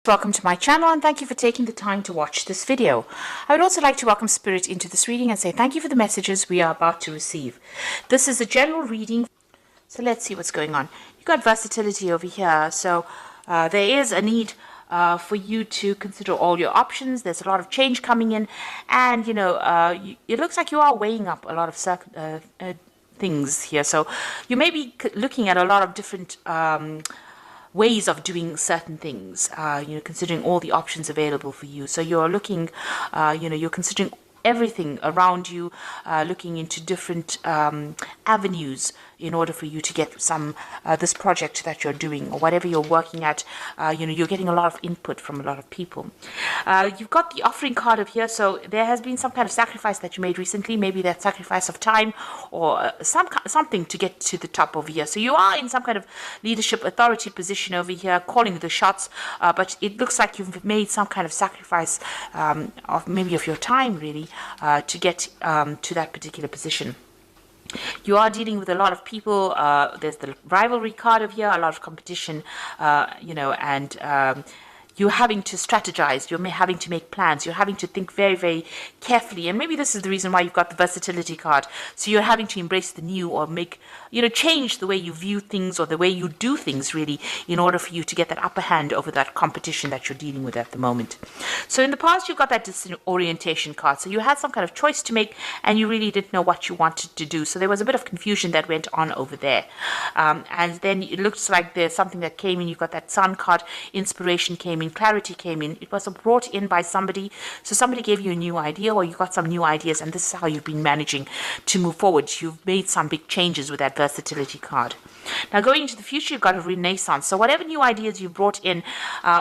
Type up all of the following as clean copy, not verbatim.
Welcome to my channel and thank you for taking the time to watch this video. I would also like to welcome Spirit into this reading and say thank you for the messages we are about to receive. This is a general reading, so let's see what's going on. You've got versatility over here, so there is a need for you to consider all your options. There's a lot of change coming in, and it looks like you are weighing up a lot of things here. So you may be looking at a lot of different ways of doing certain things, considering all the options available for you. So you're looking, you're considering everything around you, looking into different avenues in order for you to get some this project that you're doing or whatever you're working at. You're getting a lot of input from a lot of people. You've got the offering card of here, so there has been some kind of sacrifice that you made recently, maybe that sacrifice of time or something to get to the top over here. So you are in some kind of leadership authority position over here, calling the shots, but it looks like you've made some kind of sacrifice of your time, really, to get to that particular position. You are dealing with a lot of people. There's the rivalry card of here, a lot of competition, and you're having to strategize, you're having to make plans, you're having to think very, very carefully. And maybe this is the reason why you've got the versatility card. So you're having to embrace the new or change the way you view things or the way you do things, really, in order for you to get that upper hand over that competition that you're dealing with at the moment. So in the past, you've got that disorientation card. So you had some kind of choice to make and you really didn't know what you wanted to do. So there was a bit of confusion that went on over there. And then it looks like there's something that came in. You've got that sun card, inspiration came in, clarity came in. It was brought in by somebody. So somebody gave you a new idea or you got some new ideas, and this is how you've been managing to move forward. You've made some big changes with that versatility card. Now going into the future, you've got a renaissance. So whatever new ideas you brought in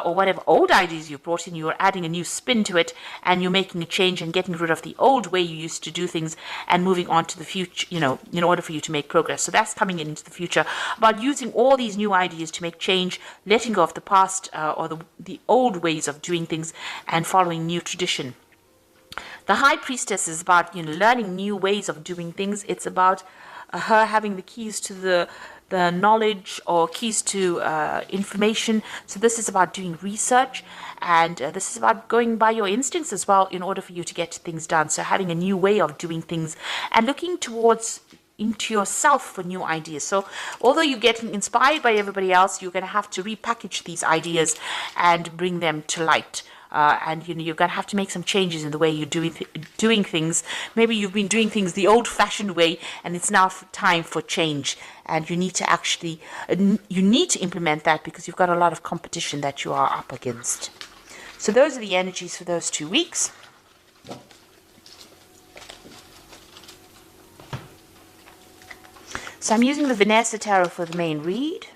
or whatever old ideas you brought in, you're adding a new spin to it and you're making a change and getting rid of the old way you used to do things and moving on to the future, in order for you to make progress. So that's coming into the future, about using all these new ideas to make change, letting go of the past or the old ways of doing things and following new tradition. The High Priestess is about learning new ways of doing things. It's about her having the keys to the knowledge or keys to information. So this is about doing research, and this is about going by your instincts as well in order for you to get things done. So having a new way of doing things and looking into yourself for new ideas. So although you're getting inspired by everybody else, you're going to have to repackage these ideas and bring them to light. And you're going to have to make some changes in the way you're doing things. Maybe you've been doing things the old-fashioned way, and it's now time for change. And you need to implement that because you've got a lot of competition that you are up against. So those are the energies for those 2 weeks. So I'm using the Vanessa Tarot for the main read.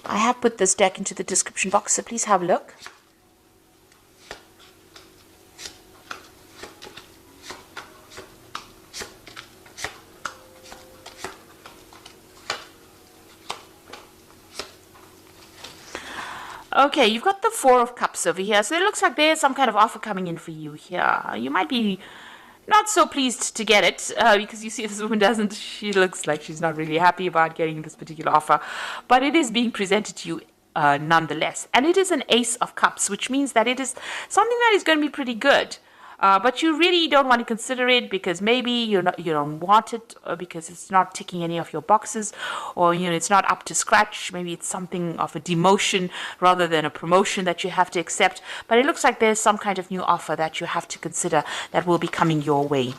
I have put this deck into the description box, so please have a look. Okay, you've got the Four of Cups over here, so it looks like there's some kind of offer coming in for you here. You might be not so pleased to get it because you see this woman she looks like she's not really happy about getting this particular offer, but it is being presented to you nonetheless. And it is an Ace of Cups, which means that it is something that is going to be pretty good. But you really don't want to consider it because maybe you don't want it, or because it's not ticking any of your boxes, or it's not up to scratch. Maybe it's something of a demotion rather than a promotion that you have to accept. But it looks like there's some kind of new offer that you have to consider that will be coming your way.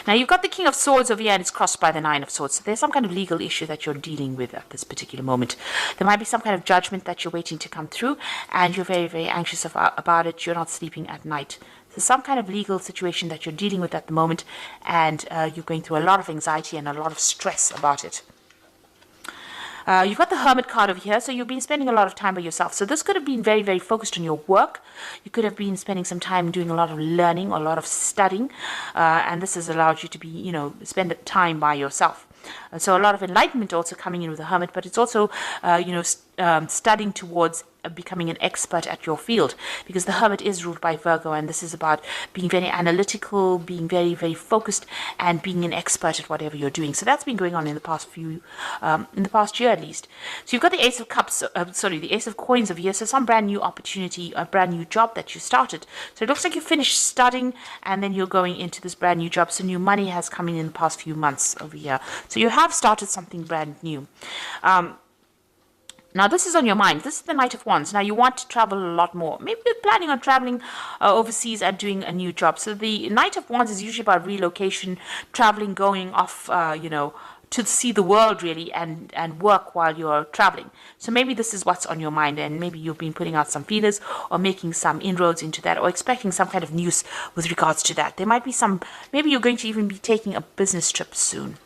Now you've got the King of Swords over here and it's crossed by the Nine of Swords. So there's some kind of legal issue that you're dealing with at this particular moment. There might be some kind of judgment that you're waiting to come through and you're very, very anxious about it. You're not sleeping at night. So some kind of legal situation that you're dealing with at the moment, and you're going through a lot of anxiety and a lot of stress about it. You've got the Hermit card over here, so you've been spending a lot of time by yourself. So this could have been very, very focused on your work. You could have been spending some time doing a lot of learning or a lot of studying, and this has allowed you to be, spend time by yourself. So a lot of enlightenment also coming in with the Hermit, but it's also, studying towards becoming an expert at your field, because the Hermit is ruled by Virgo, and this is about being very analytical, being very, very focused, and being an expert at whatever you're doing. So that's been going on in the past in the past year at least. So you've got the Ace of Cups, the Ace of Coins over here. So some brand new opportunity, a brand new job that you started. So it looks like you finished studying and then you're going into this brand new job. So new money has come in the past few months over here. So you have started something brand new. Now, this is on your mind. This is the Knight of Wands. Now, you want to travel a lot more. Maybe you're planning on traveling overseas and doing a new job. So the Knight of Wands is usually about relocation, traveling, going off, to see the world, really, and work while you're traveling. So maybe this is what's on your mind, and maybe you've been putting out some feelers or making some inroads into that, or expecting some kind of news with regards to that. There might be maybe you're going to even be taking a business trip soon.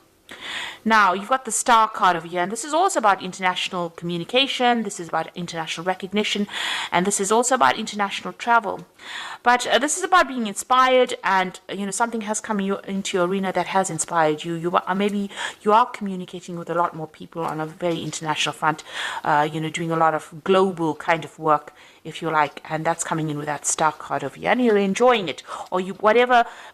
Now, you've got the Star card over here, and this is also about international communication, this is about international recognition, and this is also about international travel. But this is about being inspired, and, something has come into your arena that has inspired you. Maybe you are communicating with a lot more people on a very international front, doing a lot of global kind of work, if you like, and that's coming in with that Star card over here, and you're enjoying it, or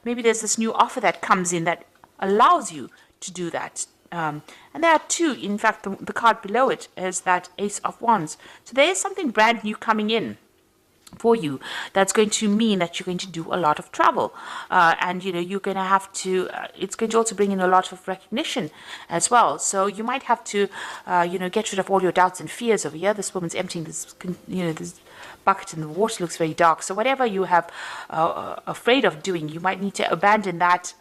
maybe there's this new offer that comes in that allows you to do that. And there are two, in fact, the card below it is that Ace of Wands. So there is something brand new coming in for you that's going to mean that you're going to do a lot of travel, and you're going to have to it's going to also bring in a lot of recognition as well. So you might have to get rid of all your doubts and fears over here. This woman's emptying this this bucket, and the water looks very dark. So whatever you have afraid of doing, you might need to abandon that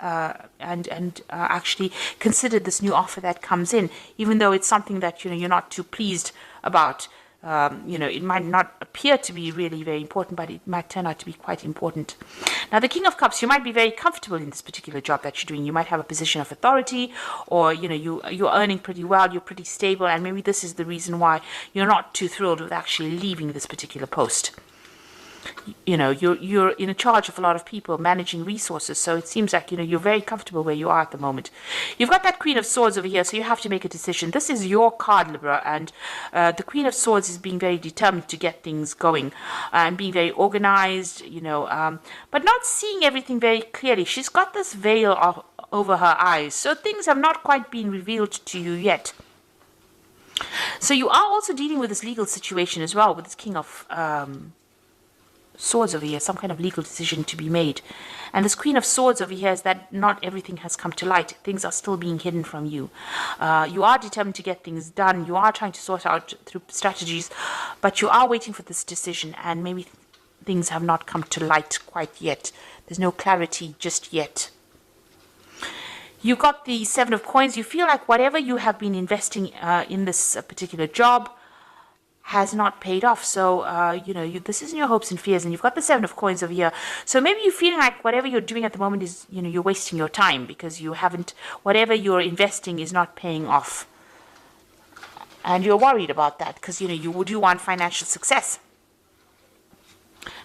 and actually consider this new offer that comes in, even though it's something that you're not too pleased about. It might not appear to be really very important, but it might turn out to be quite important. Now, the King of Cups, you might be very comfortable in this particular job that you're doing. You might have a position of authority, or, you're earning pretty well, you're pretty stable, and maybe this is the reason why you're not too thrilled with actually leaving this particular post. You're in charge of a lot of people, managing resources, so it seems like you're very comfortable where you are at the moment. You've got that Queen of Swords over here, so you have to make a decision. This is your card, Libra, and the Queen of Swords is being very determined to get things going and being very organized, but not seeing everything very clearly. She's got this veil over her eyes, so things have not quite been revealed to you yet. So you are also dealing with this legal situation as well, with this King of Swords over here, some kind of legal decision to be made. And this Queen of Swords over here is that not everything has come to light. Things are still being hidden from you. You are determined to get things done. You are trying to sort out through strategies, but you are waiting for this decision, and maybe things have not come to light quite yet. There's no clarity just yet. You got the Seven of Coins. You feel like whatever you have been investing in this particular job has not paid off. So, this isn't your hopes and fears, and you've got the Seven of Coins over here. So maybe you're feeling like whatever you're doing at the moment is, you're wasting your time because whatever you're investing is not paying off. And you're worried about that because, you do want financial success.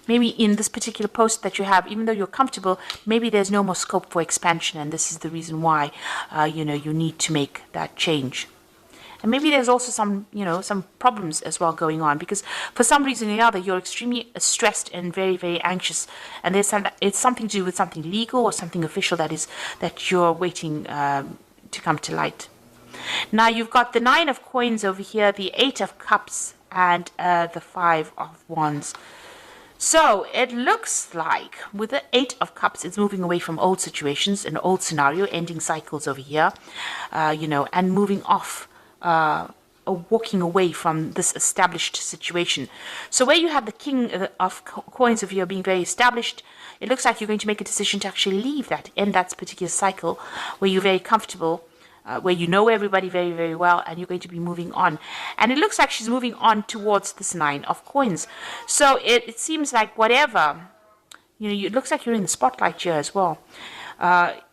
Maybe in this particular post that you have, even though you're comfortable, maybe there's no more scope for expansion, and this is the reason why, you need to make that change. And maybe there's also some problems as well going on, because for some reason or another, you're extremely stressed and very, very anxious. And it's something to do with something legal or something official that you're waiting to come to light. Now, you've got the Nine of Coins over here, the Eight of Cups, and the Five of Wands. So it looks like with the Eight of Cups, it's moving away from old situations, an old scenario, ending cycles over here, and moving off, walking away from this established situation. So where you have the King of Coins over here being very established, it looks like you're going to make a decision to actually leave that, end that particular cycle where you're very comfortable, where you know everybody very, very well, and you're going to be moving on. And it looks like she's moving on towards this Nine of Coins. So it seems like whatever, it looks like you're in the spotlight here as well.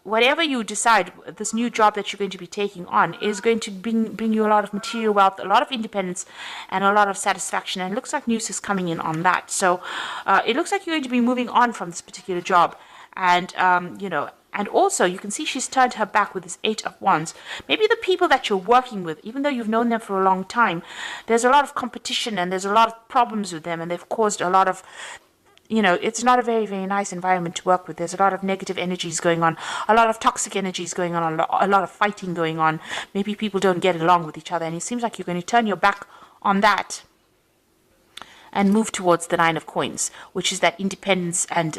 Whatever you decide, this new job that you're going to be taking on is going to bring you a lot of material wealth, a lot of independence, and a lot of satisfaction. And it looks like news is coming in on that. So it looks like you're going to be moving on from this particular job. And, And also, you can see she's turned her back with this 8 of Wands. Maybe the people that you're working with, even though you've known them for a long time, there's a lot of competition and there's a lot of problems with them, and they've caused a lot of, it's not a very, very nice environment to work with. There's a lot of negative energies going on, a lot of toxic energies going on, a lot of fighting going on. Maybe people don't get along with each other, and it seems like you're going to turn your back on that and move towards the 9 of Coins, which is that independence and,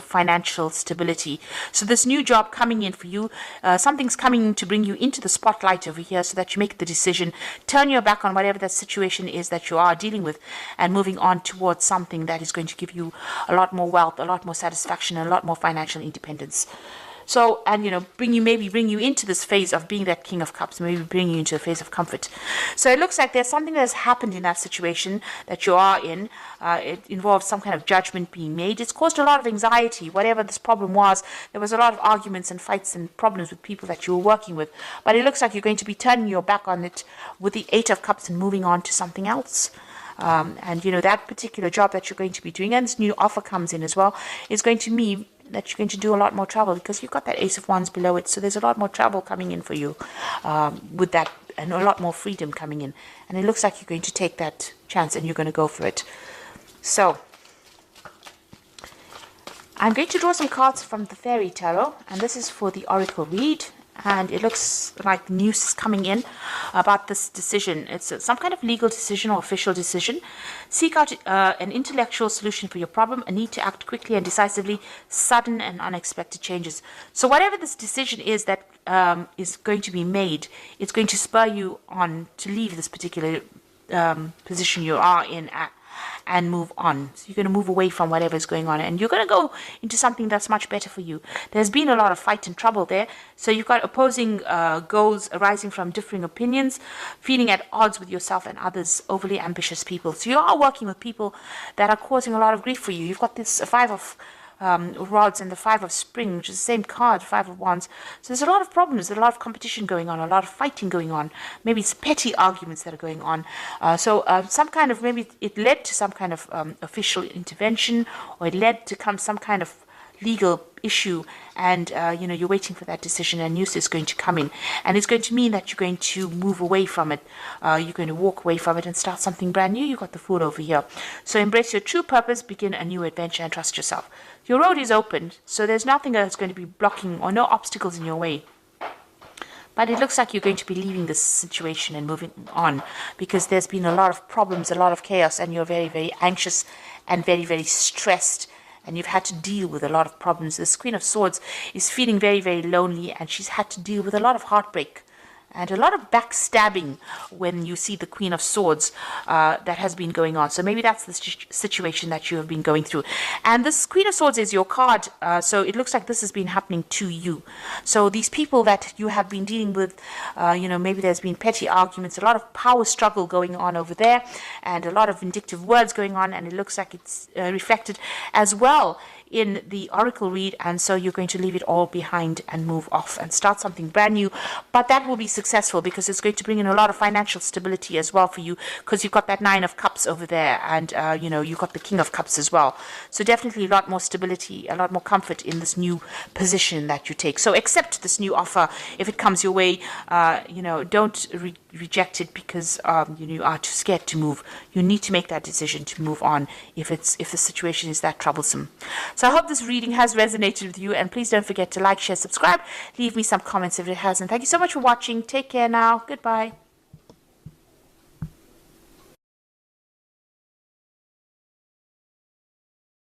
financial stability. So this new job coming in for you, something's coming in to bring you into the spotlight over here so that you make the decision, turn your back on whatever that situation is that you are dealing with, and moving on towards something that is going to give you a lot more wealth, a lot more satisfaction, and a lot more financial independence. So, and bring you into this phase of being that King of Cups, maybe bring you into a phase of comfort. So it looks like there's something that has happened in that situation that you are in. It involves some kind of judgment being made. It's caused a lot of anxiety. Whatever this problem was, there was a lot of arguments and fights and problems with people that you were working with. But it looks like you're going to be turning your back on it with the 8 of Cups and moving on to something else. And that particular job that you're going to be doing, and this new offer comes in as well, is going to mean that you're going to do a lot more travel, because you've got that Ace of Wands below it. So there's a lot more travel coming in for you with that, and a lot more freedom coming in. And it looks like you're going to take that chance and you're going to go for it. So I'm going to draw some cards from the Fairy Tarot, and this is for the Oracle read. And it looks like news is coming in about this decision. It's some kind of legal decision or official decision. Seek out an intellectual solution for your problem, a need to act quickly and decisively, sudden and unexpected changes. So whatever this decision is that is going to be made, it's going to spur you on to leave this particular position you are in and move on. So you're going to move away from whatever is going on, and you're going to go into something that's much better for you. There's been a lot of fight and trouble there, so you've got opposing goals arising from differing opinions, feeling at odds with yourself and others, overly ambitious people. So you are working with people that are causing a lot of grief for you. You've got this 5 of rods and the 5 of spring, which is the same card, 5 of wands. So there's a lot of problems, there's a lot of competition going on, a lot of fighting going on. Maybe it's petty arguments that are going on. Some kind of, maybe it led to some kind of official intervention, or it led to some kind of legal issue, and you're waiting for that decision, and news is going to come in, and it's going to mean that you're going to move away from it. You're going to walk away from it and start something brand new. You've got the Fool over here. So embrace your true purpose, begin a new adventure, and trust yourself. Your road is open, so there's nothing that's going to be blocking or no obstacles in your way. But it looks like you're going to be leaving this situation and moving on, because there's been a lot of problems, a lot of chaos, and you're very, very anxious and very, very stressed, and you've had to deal with a lot of problems. This Queen of Swords is feeling very, very lonely, and she's had to deal with a lot of heartbreak and a lot of backstabbing when you see the Queen of Swords that has been going on. So maybe that's the situation that you have been going through. And this Queen of Swords is your card, so it looks like this has been happening to you. So these people that you have been dealing with, maybe there's been petty arguments, a lot of power struggle going on over there, and a lot of vindictive words going on, and it looks like it's reflected as well in the Oracle read. And so you're going to leave it all behind and move off and start something brand new. But that will be successful, because it's going to bring in a lot of financial stability as well for you, because you've got that 9 of Cups over there, and you've got the King of Cups as well. So definitely a lot more stability, a lot more comfort in this new position that you take. So accept this new offer if it comes your way. Don't reject it because you are too scared to move. You need to make that decision to move on if the situation is that troublesome. So I hope this reading has resonated with you, and please don't forget to like, share, subscribe, leave me some comments if it hasn't. Thank you so much for watching. Take care now. Goodbye.